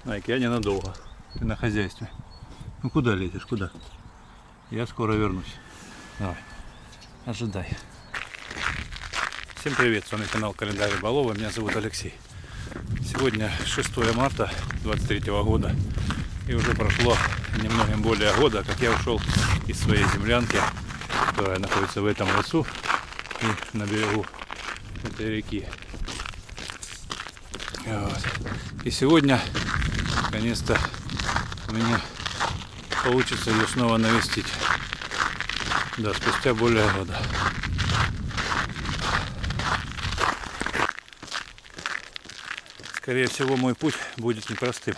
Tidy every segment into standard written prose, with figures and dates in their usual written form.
Найк, я ненадолго. Ты на хозяйстве. Ну куда лезешь, куда? Я скоро вернусь. Давай, ожидай. Всем привет, с вами канал Календарь Рыболова, меня зовут Алексей. Сегодня 6 марта 2023 года. И уже прошло немногим более года, как я ушел из своей землянки, которая находится в этом лесу и на берегу этой реки. Вот. И сегодня, наконец-то, у меня получится ее снова навестить. Да, спустя более года. Скорее всего, мой путь будет непростым.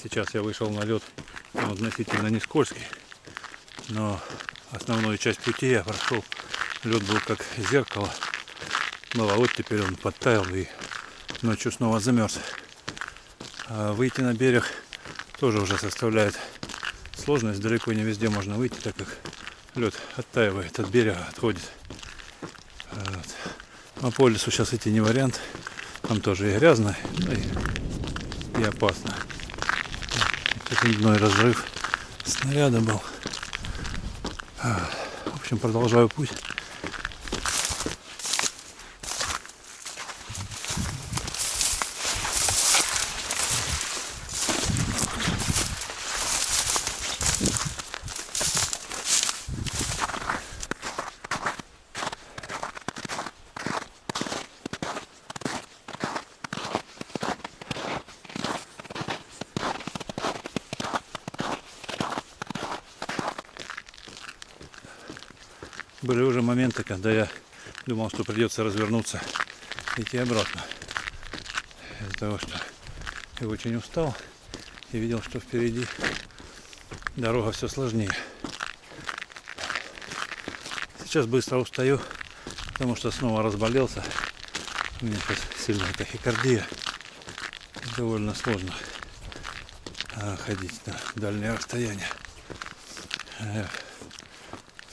Сейчас я вышел на лед, он относительно не скользкий, но основную часть пути я прошел. Лед был как зеркало. Ну а вот теперь он подтаял и ночью снова замерз. А выйти на берег тоже уже составляет сложность. Далеко не везде можно выйти, так как лед оттаивает от берега, отходит. Вот. А по лесу сейчас идти не вариант. Там тоже и грязно, ну и опасно. Очередной разрыв снаряда был. В общем, продолжаю путь. Были уже моменты, когда я думал, что придется развернуться и идти обратно. Из-за того, что я очень устал и видел, что впереди дорога все сложнее. Сейчас быстро устаю, потому что снова разболелся. У меня сейчас сильная тахикардия. Довольно сложно ходить на дальние расстояния.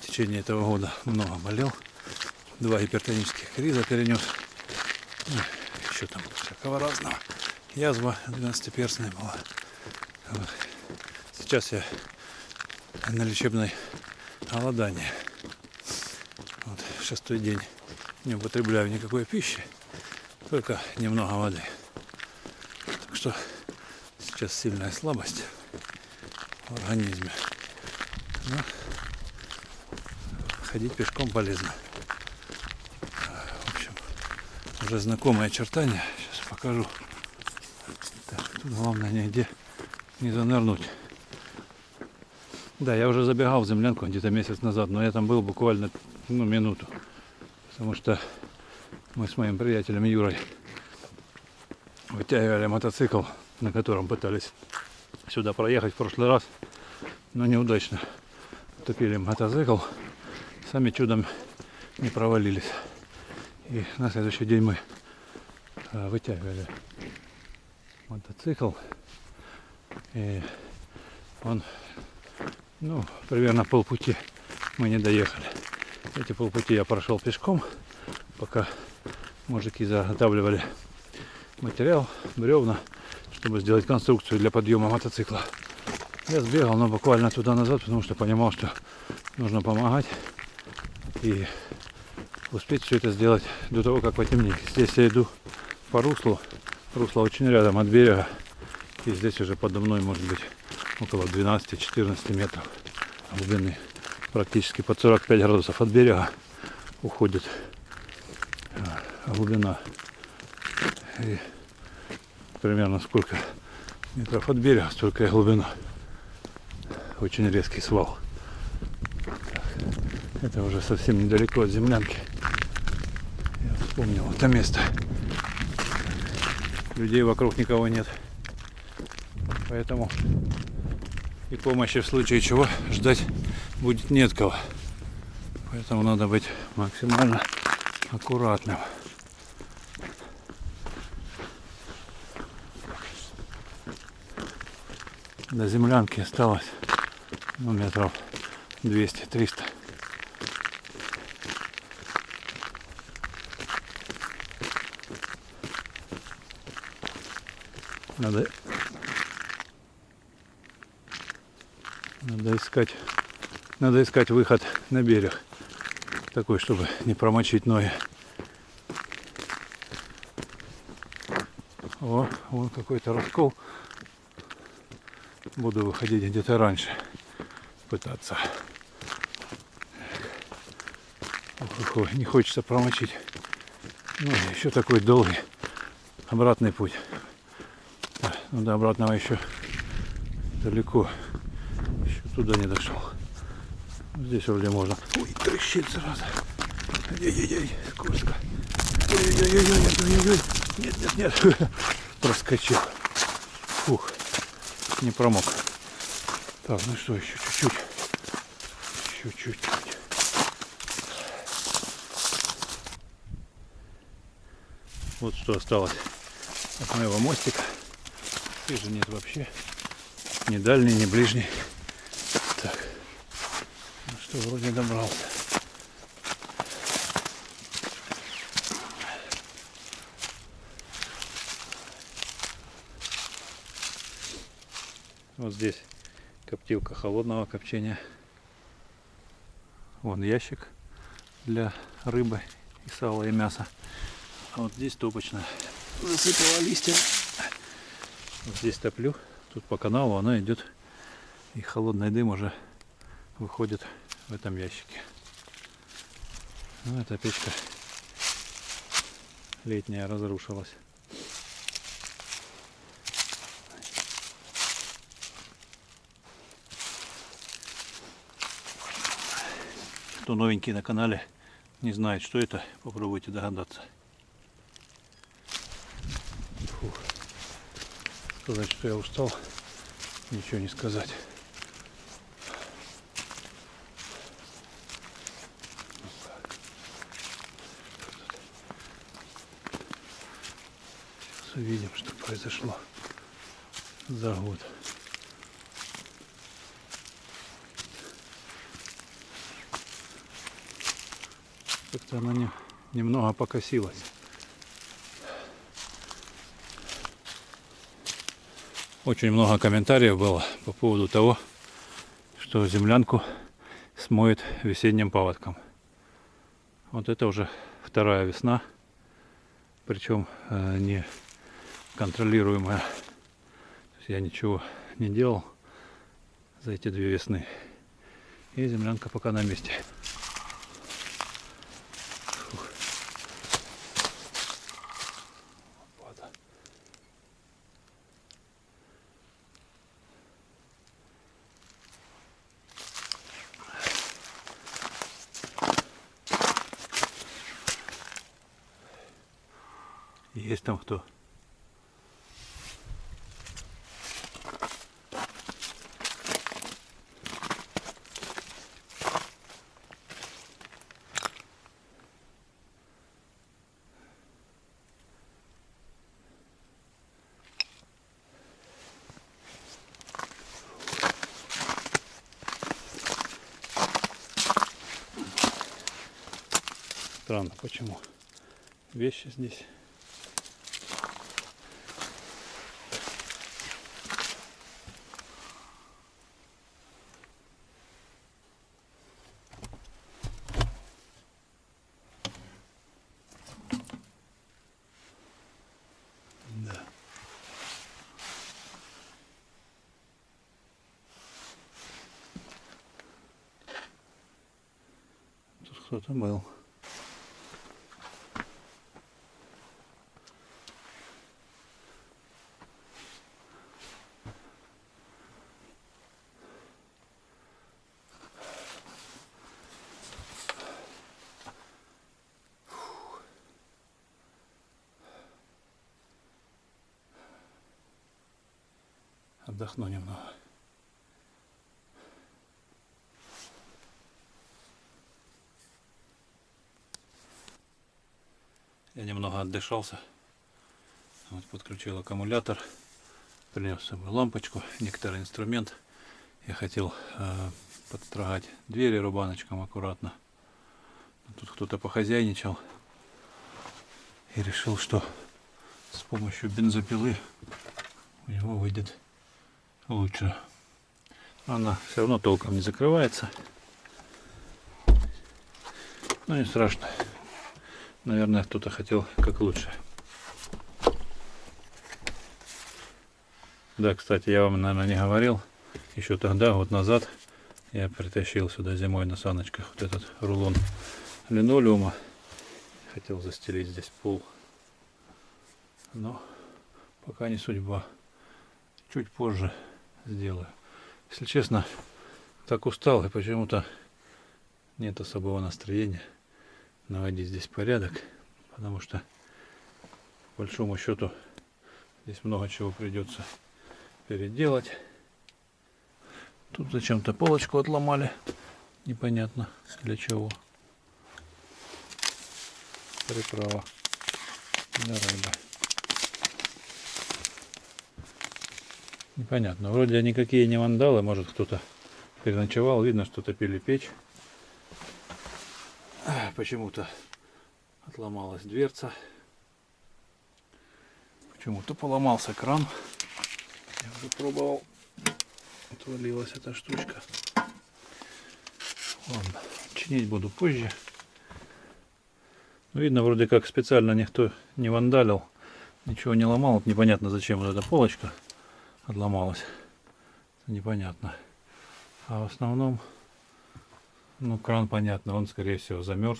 В течение этого года много болел. 2 гипертонических криза перенес. Еще там всякого разного. Язва 12-перстная была. Вот. Сейчас я на лечебной голодании. Вот. 6-й день не употребляю никакой пищи, только немного воды. Так что сейчас сильная слабость в организме. Но ходить пешком полезно. В общем, уже знакомые очертания. Сейчас покажу. Так, тут главное нигде не занырнуть. Да, я уже забегал в землянку где-то месяц назад, но я там был буквально минуту. Потому что мы с моим приятелем Юрой вытягивали мотоцикл, на котором пытались сюда проехать в прошлый раз, но неудачно. Топили мотоцикл. Сами чудом не провалились. И на следующий день мы вытягивали мотоцикл. И он, примерно полпути мы не доехали. Эти полпути я прошел пешком, пока мужики заготавливали материал, бревна, чтобы сделать конструкцию для подъема мотоцикла. Я сбегал, но буквально туда-назад, потому что понимал, что нужно помогать и успеть все это сделать до того, как потемнеет. Здесь я иду по руслу. Русло очень рядом от берега. И здесь уже подо мной может быть около 12-14 метров глубины. Практически под 45 градусов от берега уходит глубина. И примерно сколько метров от берега, столько и глубина. Очень резкий свал. Это уже совсем недалеко от землянки. Я вспомнил это место. Людей вокруг никого нет. Поэтому и помощи в случае чего ждать будет не от кого. Поэтому надо быть максимально аккуратным. До землянки осталось метров 200-300. Надо Надо искать выход на берег. Такой, чтобы не промочить ноги. О, вон какой-то раскол. Буду выходить где-то раньше. Пытаться. Ох, не хочется промочить. Ну, еще такой долгий обратный путь. Ну, до обратного еще далеко. Еще туда не дошел. Здесь вроде можно. Ой, трещит сразу. Ой-ой-ой, скользко. Ой-ой-ой, нет. Проскочил. Фух, не промок. Так, ну что, еще чуть-чуть. Еще чуть-чуть. Вот что осталось от моего мостика. Их же нет вообще. Ни дальний, ни ближний. Так. Ну что, вроде добрался. Вот здесь коптилка холодного копчения. Вон ящик для рыбы и сала и мяса. А вот здесь топочная. Засыпала листья. Вот здесь топлю. Тут по каналу она идет. И холодный дым уже выходит в этом ящике. Ну, эта печка летняя разрушилась. Кто новенький на канале, не знает, что это, попробуйте догадаться. Фух. Сказать, что я устал, ничего не сказать. Сейчас увидим, что произошло за год. Как-то она немного покосилась. Очень много комментариев было по поводу того, что землянку смоет весенним паводком. Вот это уже вторая весна, причем не контролируемая. То есть я ничего не делал за эти две весны. И землянка пока на месте. Есть там кто? Странно, почему вещи здесь. Да. Тут кто-то был. Отдохну немного. Я немного отдышался. Вот подключил аккумулятор, принес с собой лампочку, некоторый инструмент. Я хотел подстрогать двери рубаночком аккуратно. Тут кто-то похозяйничал и решил, что с помощью бензопилы у него выйдет лучше. Она все равно толком не закрывается. Но не страшно. Наверное, кто-то хотел как лучше. Да, кстати, я вам, наверное, не говорил. Еще тогда, год назад, я притащил сюда зимой на саночках вот этот рулон линолеума. Хотел застелить здесь пол. Но пока не судьба. Чуть позже сделаю. Если честно, так устал, и почему-то нет особого настроения наводить здесь порядок, потому что по большому счету здесь много чего придется переделать. Тут зачем-то полочку отломали, непонятно для чего. Приправа для рыбы. Непонятно. Вроде никакие не вандалы. Может, кто-то переночевал. Видно, что топили печь. Почему-то отломалась дверца. Почему-то поломался кран. Я уже пробовал. Отвалилась эта штучка. Ладно, чинить буду позже. Видно, вроде как специально никто не вандалил. Ничего не ломал. Вот непонятно, зачем вот эта полочка отломалась. Непонятно. А в основном, ну, кран понятно, он скорее всего замерз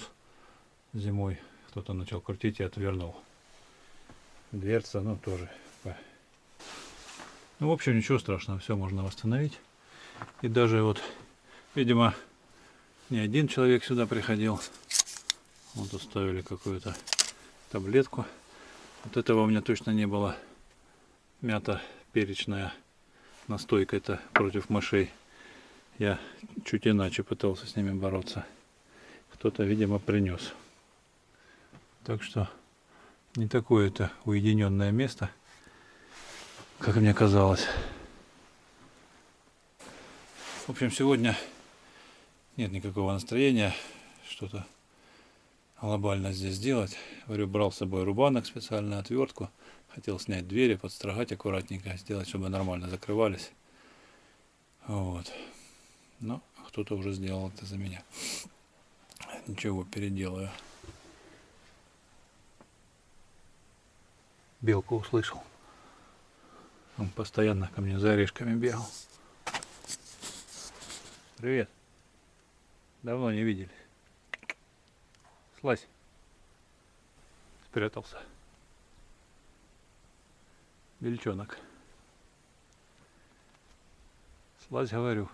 зимой. Кто-то начал крутить и отвернул. Дверца, ну, тоже. Ну, в общем, ничего страшного, все можно восстановить. И даже вот, видимо, не один человек сюда приходил. Вот оставили какую-то таблетку. Вот этого у меня точно не было. Мята перечная настойка, это против мышей. Я чуть иначе пытался с ними бороться. Кто-то, видимо, принес. Так что не такое это уединенное место, как мне казалось. В общем, сегодня нет никакого настроения что-то глобально здесь делать. Говорю, брал с собой рубанок, специальную отвертку. Хотел снять двери, подстрогать аккуратненько, сделать, чтобы нормально закрывались. Вот. Но кто-то уже сделал это за меня. Ничего, переделаю. Белку услышал. Он постоянно ко мне за орешками бегал. Привет. Давно не виделись. Слазь. Спрятался. Бельчонок. Слазь, говорю.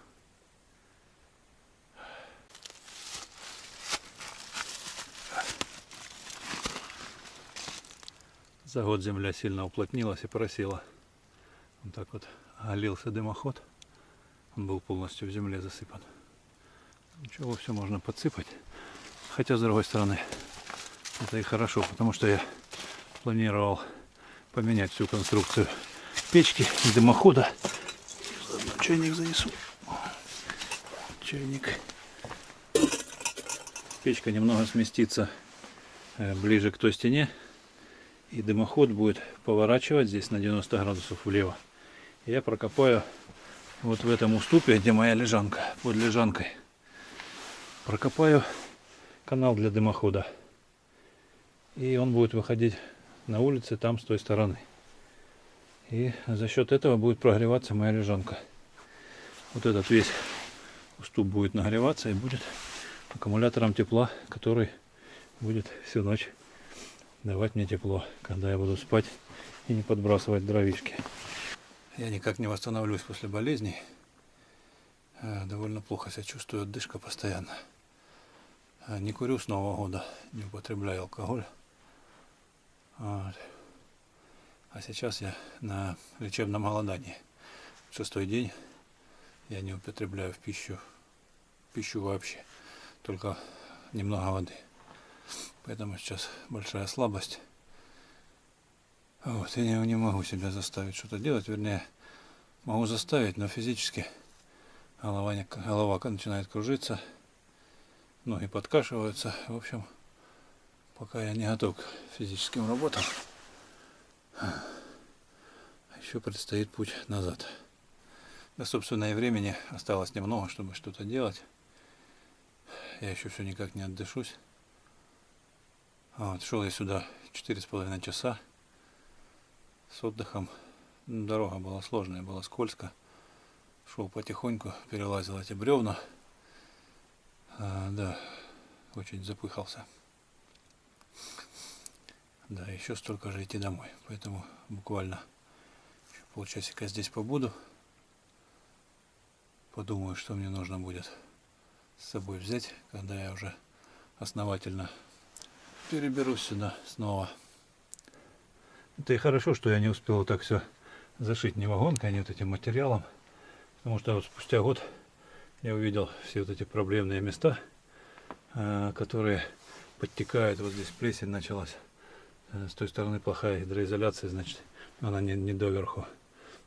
За год земля сильно уплотнилась и просела. Вот так вот оголился дымоход. Он был полностью в земле засыпан. Ничего, все можно подсыпать. Хотя, с другой стороны, это и хорошо, потому что я планировал поменять всю конструкцию печки и дымохода. Заодно чайник занесу. Чайник. Печка немного сместится ближе к той стене. И дымоход будет поворачивать здесь на 90 градусов влево. И я прокопаю вот в этом уступе, где моя лежанка, под лежанкой. Прокопаю канал для дымохода. И он будет выходить на улице там с той стороны. И за счет этого будет прогреваться моя лежанка. Вот этот весь уступ будет нагреваться и будет аккумулятором тепла, который будет всю ночь давать мне тепло, когда я буду спать и не подбрасывать дровишки. Я никак не восстановлюсь после болезней. Довольно плохо себя чувствую, отдышка постоянно. Не курю с Нового года, не употребляю алкоголь. Вот. А сейчас я на лечебном голодании. 6-й день я не употребляю в пищу вообще, только немного воды. Поэтому сейчас большая слабость. Вот, я не могу себя заставить что-то делать. Вернее, могу заставить, но физически голова начинает кружиться, ноги подкашиваются. В общем, пока я не готов к физическим работам. Еще предстоит путь назад. Да, собственно, и времени осталось немного, чтобы что-то делать. Я еще все никак не отдышусь. Вот, шел я сюда 4,5 часа с отдыхом. Дорога была сложная, была скользко. Шел потихоньку, перелазил эти бревна. Да, очень запыхался. Да, еще столько же идти домой. Поэтому буквально еще полчасика здесь побуду. Подумаю, что мне нужно будет с собой взять, когда я уже основательно переберусь сюда снова. Это и хорошо, что я не успел так все зашить ни вагонкой, ни вот этим материалом. Потому что вот спустя год я увидел все вот эти проблемные места, которые подтекают. Вот здесь плесень началась. С той стороны плохая гидроизоляция, значит, она не доверху.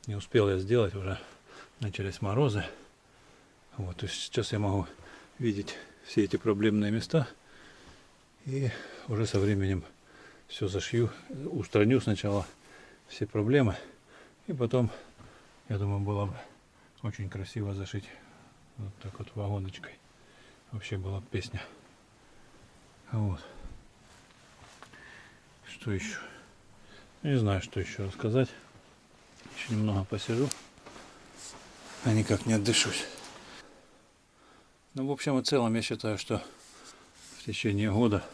Не успел я сделать, уже начались морозы. Вот, то есть сейчас я могу видеть все эти проблемные места. И уже со временем все зашью, устраню сначала все проблемы. И потом, я думаю, было бы очень красиво зашить вот так вот вагоночкой. Вообще была песня. Вот. Что еще? Не знаю, что еще рассказать. Еще немного посижу. А никак не отдышусь. Ну, в общем и целом, я считаю, что в течение года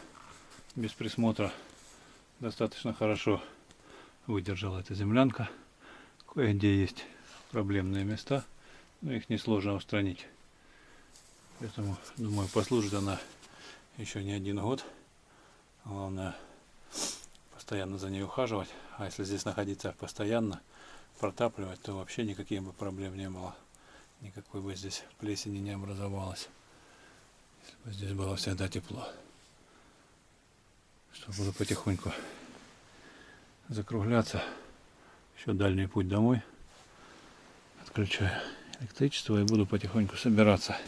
без присмотра достаточно хорошо выдержала эта землянка. Кое-где есть проблемные места, но их несложно устранить. Поэтому, думаю, послужит она еще не один год. Главное, постоянно за ней ухаживать. А если здесь находиться постоянно, протапливать, то вообще никаких бы проблем не было. Никакой бы здесь плесени не образовалось. Если бы здесь было всегда тепло. Что буду потихоньку закругляться. Еще дальний путь домой. Отключаю электричество и буду потихоньку собираться.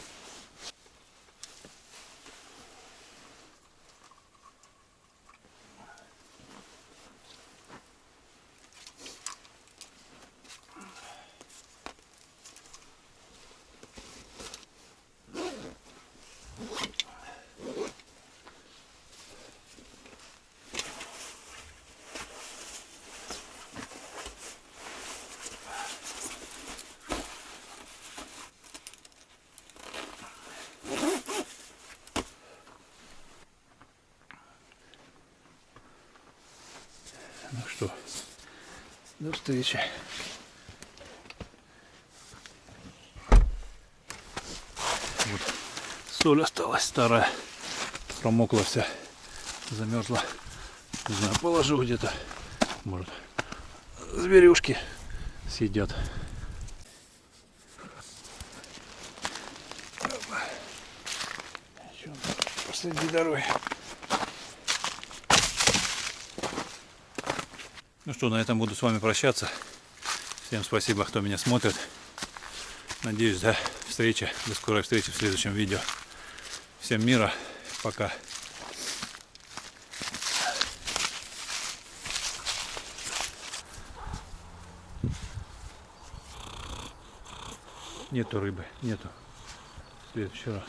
Ну что, до встречи. Вот соль осталась старая, промокла вся, замерзла. Не знаю, положу где-то, может, зверюшки съедят. Еще посреди дороги. Ну что, на этом буду с вами прощаться. Всем спасибо, кто меня смотрит. Надеюсь, до встречи, до скорой встречи в следующем видео. Всем мира, пока. Нету рыбы, нету. В следующий раз.